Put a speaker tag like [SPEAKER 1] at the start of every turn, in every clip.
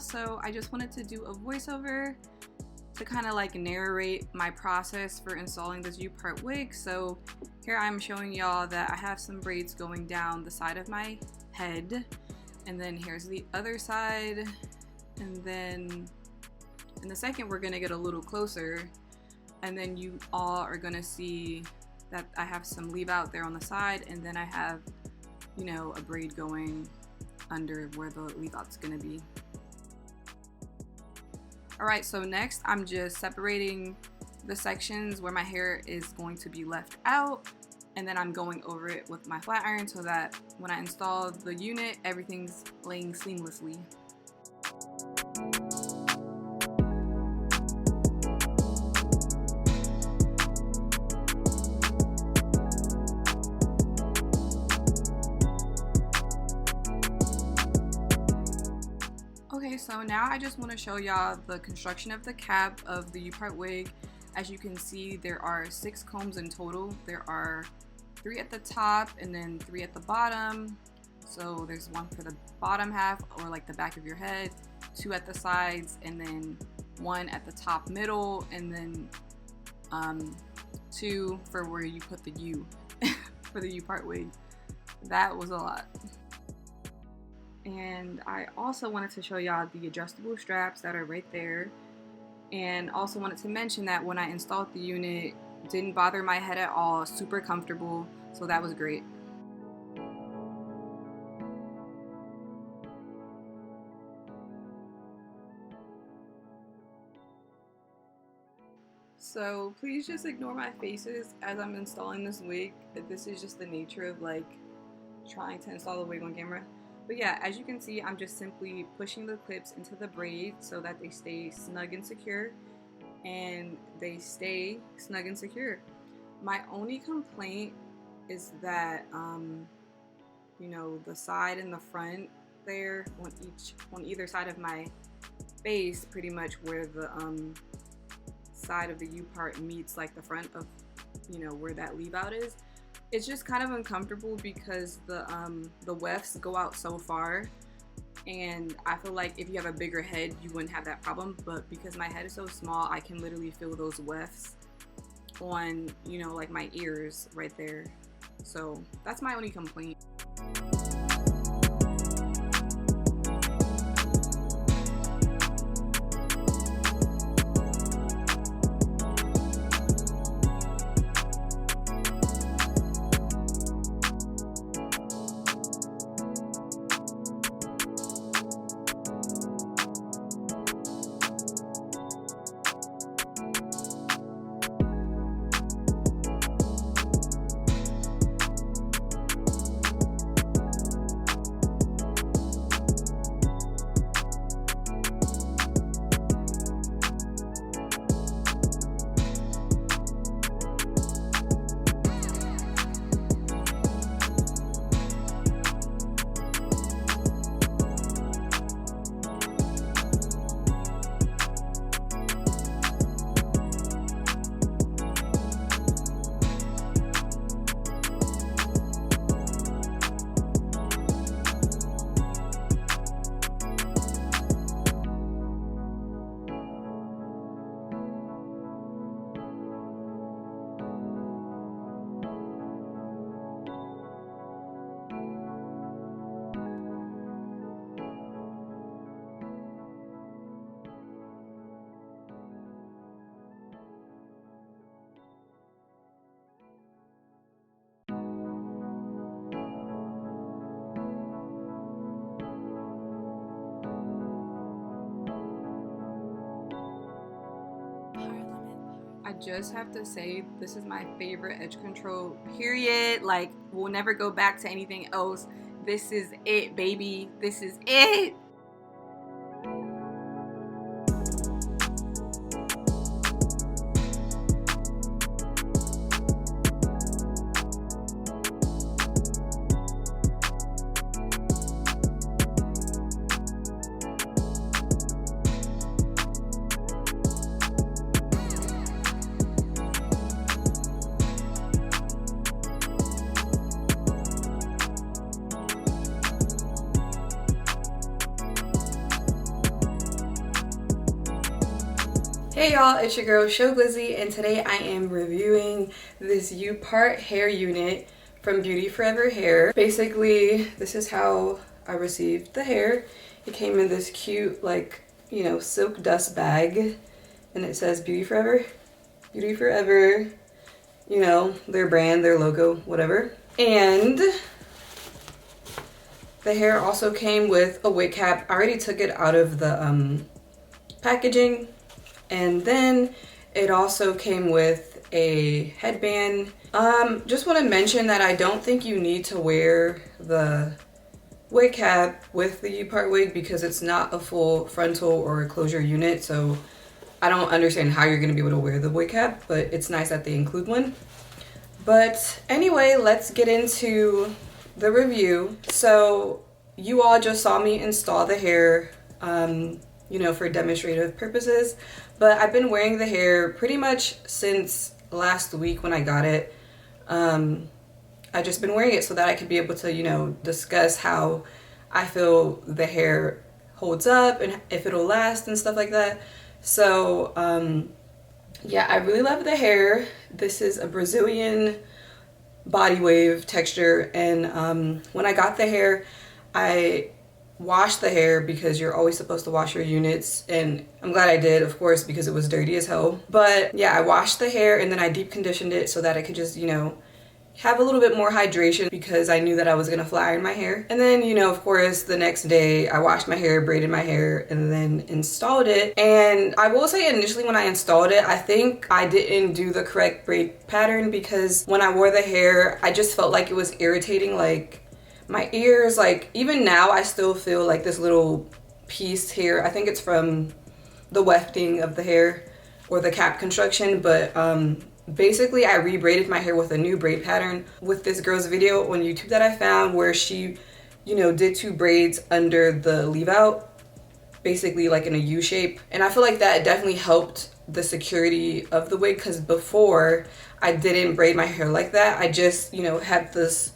[SPEAKER 1] so I just wanted to do a voiceover to kind of like narrate my process for installing this U-part wig. So here I'm showing y'all that I have some braids going down the side of my head, and then here's the other side, and then in the second we're gonna get a little closer, and then you all are gonna see that I have some leave out there on the side, and then I have, you know, a braid going under where the leave out's gonna be. Alright, so next I'm just separating the sections where my hair is going to be left out, and then I'm going over it with my flat iron so that when I install the unit, everything's laying seamlessly. Okay, so now I just want to show y'all the construction of the cap of the U-part wig. As you can see, there are 6 combs in total. There are 3 at the top and then 3 at the bottom. So there's 1 for the bottom half, or like the back of your head, 2 at the sides, and then 1 at the top middle, and then 2 for where you put the U for the U-part wig. That was a lot. And I also wanted to show y'all the adjustable straps that are right there, and also wanted to mention that when I installed the unit, didn't bother my head at all, super comfortable, so that was great. So please just ignore my faces as I'm installing this wig. This is just the nature of like trying to install the wig on camera. But yeah, as you can see, I'm just simply pushing the clips into the braid so that they stay snug and secure, and they stay snug and secure. My only complaint is that, you know, the side and the front there on either side of my face, pretty much where the side of the U part meets like the front of, you know, where that leave out is. It's just kind of uncomfortable because the wefts go out so far, and I feel like if you have a bigger head you wouldn't have that problem, but because my head is so small, I can literally feel those wefts on, you know, like my ears right there. So that's my only complaint. I just have to say, this is my favorite edge control, period. Like, we'll never go back to anything else. This is it, baby. This is it. Hey y'all, it's your girl ShoGlizzy, and today I am reviewing this U-part hair unit from Beautyforever hair. Basically, this is how I received the hair. It came in this cute, like, you know, silk dust bag, and it says Beautyforever. Beautyforever, you know, their brand, their logo, whatever. And the hair also came with a wig cap. I already took it out of the packaging. And then it also came with a headband. Just want to mention that I don't think you need to wear the wig cap with the U-part wig because it's not a full frontal or closure unit. So I don't understand how you're going to be able to wear the wig cap, but it's nice that they include one. But anyway, let's get into the review. So you all just saw me install the hair, you know, for demonstrative purposes, but I've been wearing the hair pretty much since last week when I got it. I just been wearing it so that I could be able to, you know, discuss how I feel the hair holds up and if it'll last and stuff like that. So yeah, I really love the hair. This is a Brazilian body wave texture, and when I got the hair, I washed the hair because you're always supposed to wash your units, and I'm glad I did, of course, because it was dirty as hell. But yeah, I washed the hair and then I deep conditioned it so that I could just, you know, have a little bit more hydration because I knew that I was gonna flat iron my hair. And then, you know, of course, the next day I washed my hair, braided my hair, and then installed it. And I will say initially when I installed it, I think I didn't do the correct braid pattern because when I wore the hair, I just felt like it was irritating, like my ears. Like even now I still feel like this little piece here. I think it's from the wefting of the hair or the cap construction, but basically I re-braided my hair with a new braid pattern with this girl's video on YouTube that I found where she, you know, did 2 braids under the leave out, basically like in a U shape. And I feel like that definitely helped the security of the wig because before I didn't braid my hair like that. I just, you know, had this,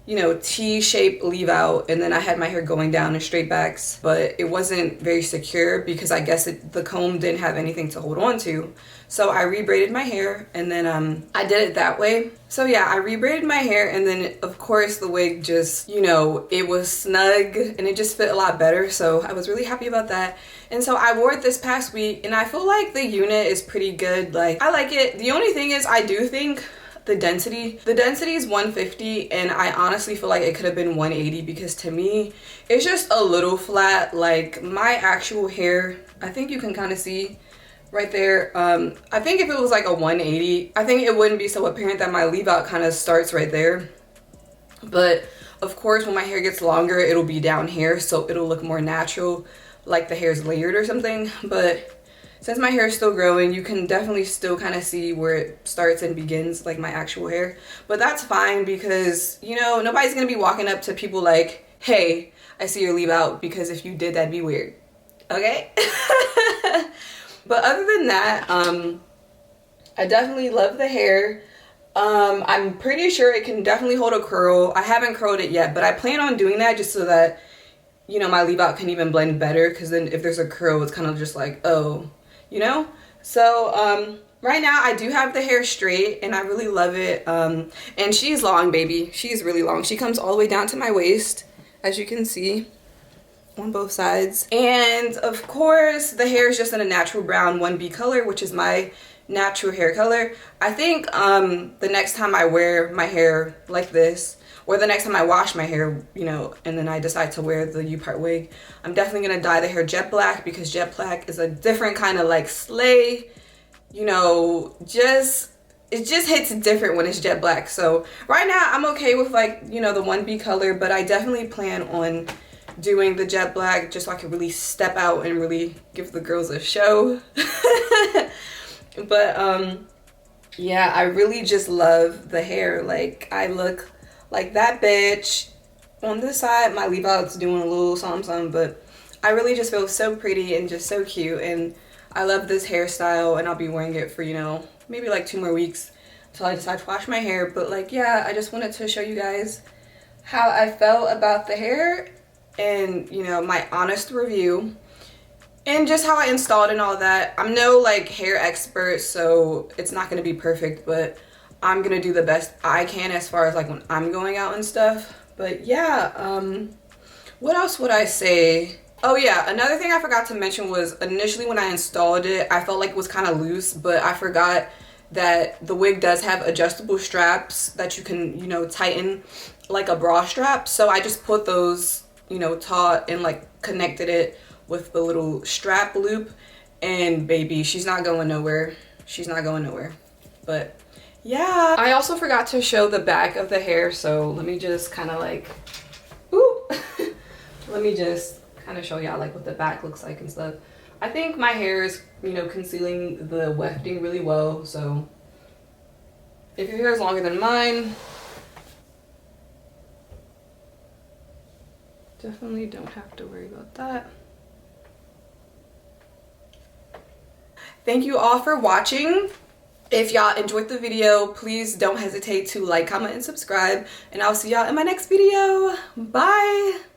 [SPEAKER 1] you know, T-shaped leave out, and then I had my hair going down in straight backs, but it wasn't very secure because I guess the comb didn't have anything to hold on to. So I re-braided my hair, and then I did it that way. So yeah, I re-braided my hair, and then of course the wig just, you know, it was snug and it just fit a lot better. So I was really happy about that. And so I wore it this past week, and I feel like the unit is pretty good. Like, I like it. The only thing is I do think the density is 150, and I honestly feel like it could have been 180 because to me it's just a little flat. Like my actual hair, I think you can kind of see right there. I think if it was like a 180, I think it wouldn't be so apparent that my leave out kind of starts right there. But of course when my hair gets longer it'll be down here, so it'll look more natural, like the hair's layered or something. But since my hair is still growing, you can definitely still kind of see where it starts and begins, like my actual hair. But that's fine because, you know, nobody's gonna be walking up to people like, hey, I see your leave out, because if you did, that'd be weird, okay? But other than that, I definitely love the hair. I'm pretty sure it can definitely hold a curl. I haven't curled it yet, but I plan on doing that just so that, you know, my leave out can even blend better, because then if there's a curl, it's kind of just like, oh, you know? So right now I do have the hair straight and I really love it. And she's long, baby. She's really long. She comes all the way down to my waist, as you can see, on both sides. And of course the hair is just in a natural brown 1B color, which is my natural hair color. I think the next time I wear my hair like this, or the next time I wash my hair, you know, and then I decide to wear the U-part wig, I'm definitely gonna dye the hair jet black, because jet black is a different kind of like slay, you know, it just hits different when it's jet black. So right now I'm okay with, like, you know, the 1B color, but I definitely plan on doing the jet black just so I can really step out and really give the girls a show. But yeah, I really just love the hair. Like, I look like that bitch on this side. My leave out's doing a little something, but I really just feel so pretty and just so cute, and I love this hairstyle, and I'll be wearing it for, you know, maybe like 2 more weeks until I decide to wash my hair. But like, yeah, I just wanted to show you guys how I felt about the hair and, you know, my honest review. And just how I installed and all that. I'm no like hair expert, so it's not gonna be perfect, but I'm gonna do the best I can as far as like when I'm going out and stuff. But yeah, what else would I say? Oh yeah, another thing I forgot to mention was initially when I installed it, I felt like it was kind of loose, but I forgot that the wig does have adjustable straps that you can, you know, tighten like a bra strap. So I just put those, you know, taut and like connected it with the little strap loop, and baby, she's not going nowhere. She's not going nowhere. But yeah, I also forgot to show the back of the hair, so let me just kind of like, ooh, let me just kind of show y'all like what the back looks like and stuff. I think my hair is, you know, concealing the wefting really well, so if your hair is longer than mine, definitely don't have to worry about that. Thank you all for watching. If y'all enjoyed the video, please don't hesitate to like, comment, and subscribe. And I'll see y'all in my next video. Bye!